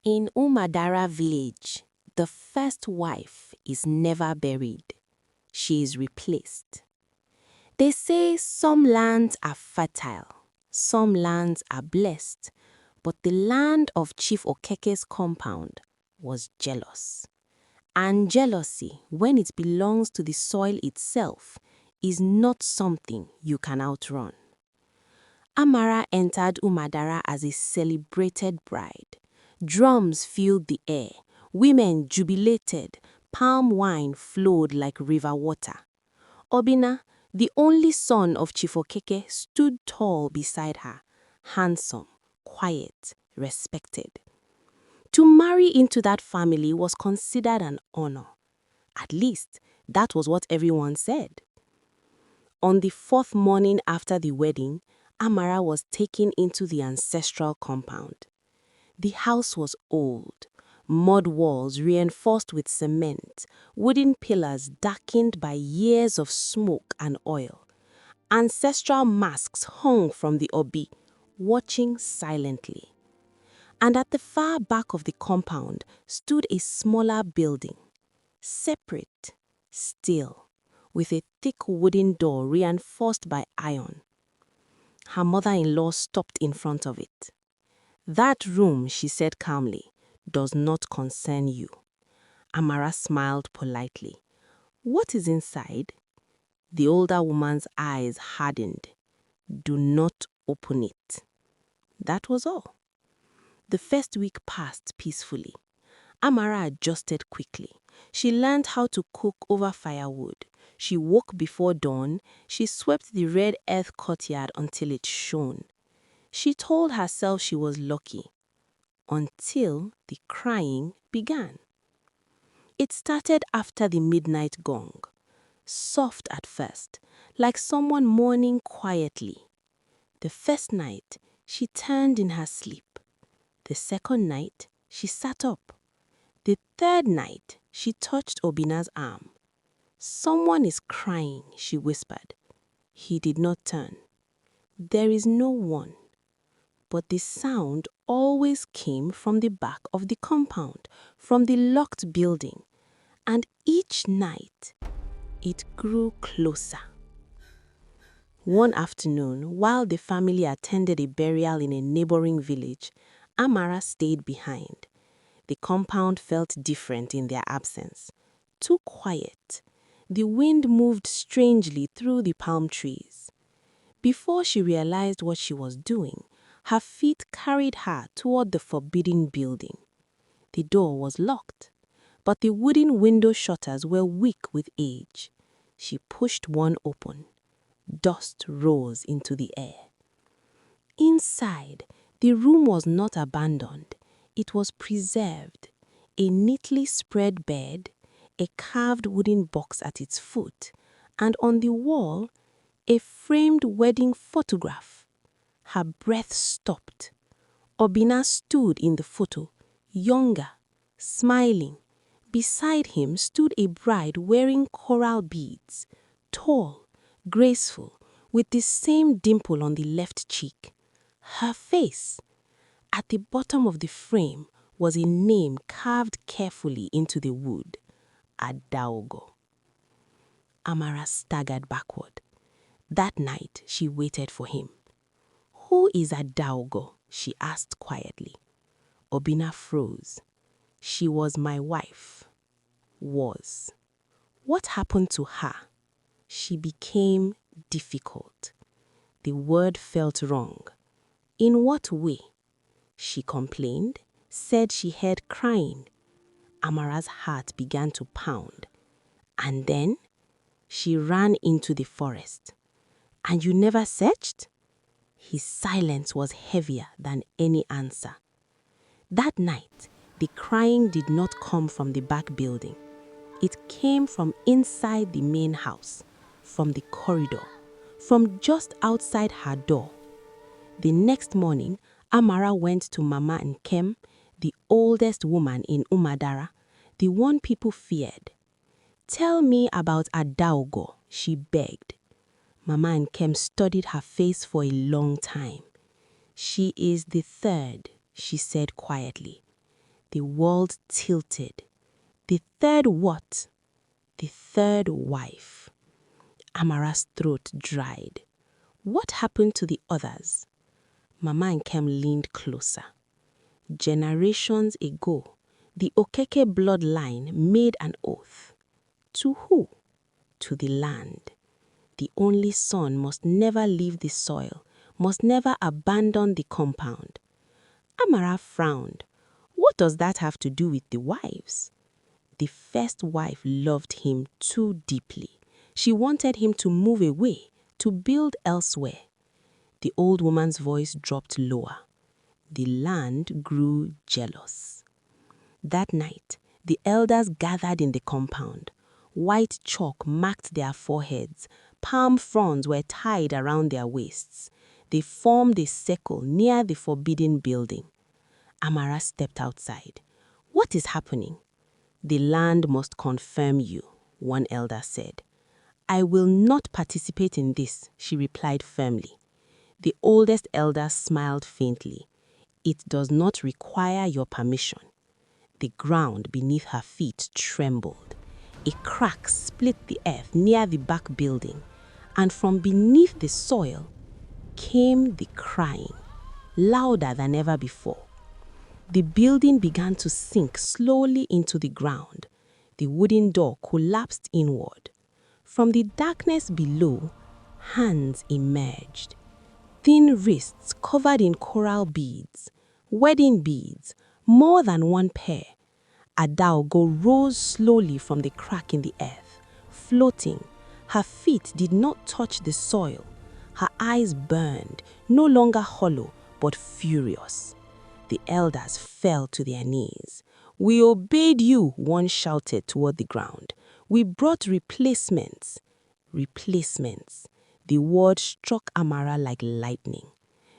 In Umadara village, the first wife is never buried. She is replaced. They say some lands are fertile, some lands are blessed, but the land of Chief Okeke's compound was jealous. And jealousy, when it belongs to the soil itself, is not something you can outrun. Amara entered Umadara as a celebrated bride. Drums filled the air, women jubilated, palm wine flowed like river water. Obina, the only son of Chief Okeke, stood tall beside her, handsome, quiet, respected. To marry into that family was considered an honor. At least, that was what everyone said. On the fourth morning after the wedding, Amara was taken into the ancestral compound. The house was old, mud walls reinforced with cement, wooden pillars darkened by years of smoke and oil. Ancestral masks hung from the obi, watching silently. And at the far back of the compound stood a smaller building, separate, still, with a thick wooden door reinforced by iron. Her mother-in-law stopped in front of it. "That room," she said calmly, "does not concern you." Amara smiled politely. "What is inside?" The older woman's eyes hardened. "Do not open it." That was all. The first week passed peacefully. Amara adjusted quickly. She learned how to cook over firewood. She woke before dawn. She swept the red earth courtyard until it shone. She told herself she was lucky. Until the crying began. It started after the midnight gong. Soft at first, like someone mourning quietly. The first night, she turned in her sleep. The second night, she sat up. The third night, she touched Obina's arm. "Someone is crying," she whispered. He did not turn. "There is no one." But the sound always came from the back of the compound, from the locked building. And each night, it grew closer. One afternoon, while the family attended a burial in a neighboring village, Amara stayed behind. The compound felt different in their absence. Too quiet. The wind moved strangely through the palm trees. Before she realized what she was doing, her feet carried her toward the forbidden building. The door was locked, but the wooden window shutters were weak with age. She pushed one open. Dust rose into the air. Inside, the room was not abandoned. It was preserved. A neatly spread bed, a carved wooden box at its foot, and on the wall, a framed wedding photograph. Her breath stopped. Obina stood in the photo, younger, smiling. Beside him stood a bride wearing coral beads, tall, graceful, with the same dimple on the left cheek. Her face. At the bottom of the frame was a name carved carefully into the wood. Adaogo. Amara staggered backward. That night, she waited for him. "Who is Adaogo?" she asked quietly. Obina froze. "She was my wife." Was. What happened to her? She became difficult. The word felt wrong. In what way? She complained, said she heard crying. Amara's heart began to pound. And then she ran into the forest. "And you never searched?" His silence was heavier than any answer. That night, the crying did not come from the back building. It came from inside the main house, from the corridor, from just outside her door. The next morning, Amara went to Mama Nkem, the oldest woman in Umadara, the one people feared. "Tell me about Adaogo," she begged. Mama Nkem studied her face for a long time. "She is the third," she said quietly. The world tilted. The third what? The third wife. Amara's throat dried. What happened to the others? Mama and Kem leaned closer. Generations ago, the Okeke bloodline made an oath. To who? To the land. The only son must never leave the soil, must never abandon the compound. Amara frowned. What does that have to do with the wives? The first wife loved him too deeply. She wanted him to move away, to build elsewhere. The old woman's voice dropped lower. The land grew jealous. That night, the elders gathered in the compound. White chalk marked their foreheads. Palm fronds were tied around their waists. They formed a circle near the forbidden building. Amara stepped outside. What is happening? The land must confirm you, one elder said. I will not participate in this, she replied firmly. The oldest elder smiled faintly. It does not require your permission. The ground beneath her feet trembled. A crack split the earth near the back building, and from beneath the soil came the crying, louder than ever before. The building began to sink slowly into the ground. The wooden door collapsed inward. From the darkness below, hands emerged. Thin wrists covered in coral beads, wedding beads, more than one pair. Adaogo rose slowly from the crack in the earth, floating. Her feet did not touch the soil. Her eyes burned, no longer hollow, but furious. The elders fell to their knees. We obeyed you, one shouted toward the ground. We brought replacements. Replacements. The word struck Amara like lightning.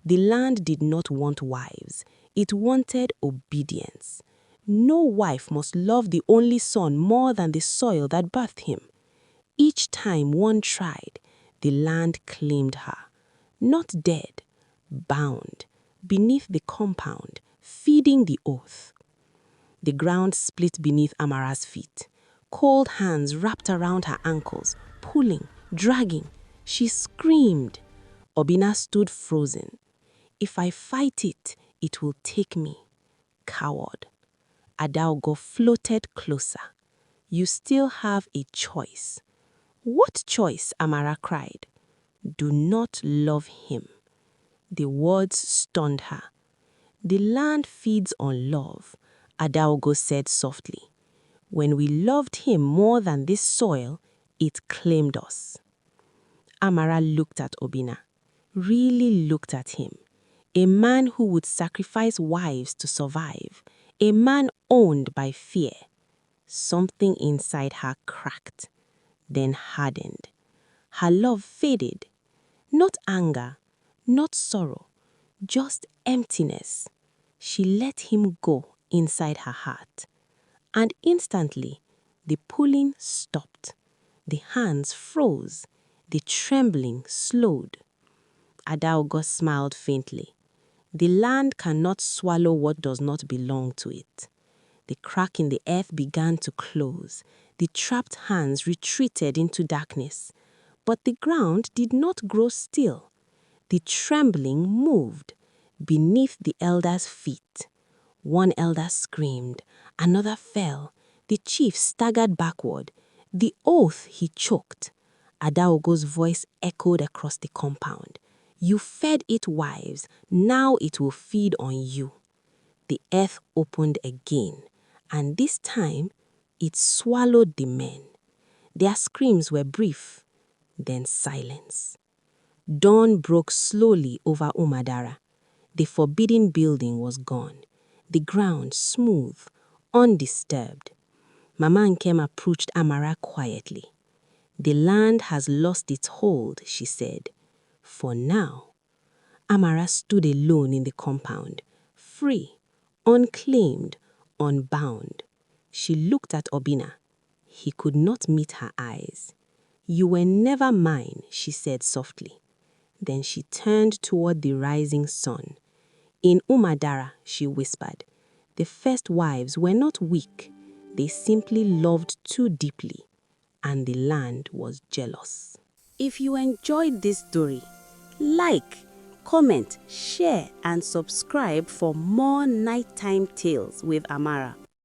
The land did not want wives. It wanted obedience. No wife must love the only son more than the soil that birthed him. Each time one tried, the land claimed her. Not dead, bound, beneath the compound, feeding the oath. The ground split beneath Amara's feet. Cold hands wrapped around her ankles, pulling, dragging. She screamed. Obina stood frozen. If I fight it, it will take me. Coward. Adaogo floated closer. You still have a choice. What choice? Amara cried. Do not love him. The words stunned her. The land feeds on love, Adaogo said softly. When we loved him more than this soil, it claimed us. Amara looked at Obina, really looked at him. A man who would sacrifice wives to survive, a man owned by fear. Something inside her cracked, then hardened. Her love faded. Not anger, not sorrow, just emptiness. She let him go inside her heart. And instantly, the pulling stopped. The hands froze. The trembling slowed. Adaogo smiled faintly. The land cannot swallow what does not belong to it. The crack in the earth began to close. The trapped hands retreated into darkness. But the ground did not grow still. The trembling moved beneath the elders' feet. One elder screamed, another fell. The chief staggered backward. The oath he choked. Adaogo's voice echoed across the compound. You fed it wives, now it will feed on you. The earth opened again, and this time it swallowed the men. Their screams were brief, then silence. Dawn broke slowly over Umadara. The forbidden building was gone. The ground smooth, undisturbed. Mama Nkem approached Amara quietly. The land has lost its hold, she said. For now. Amara stood alone in the compound, free, unclaimed, unbound. She looked at Obina. He could not meet her eyes. You were never mine, she said softly. Then she turned toward the rising sun. In Umadara, she whispered, The first wives were not weak, they simply loved too deeply, and the land was jealous. If you enjoyed this story, like, comment, share, and subscribe for more nighttime tales with Amara.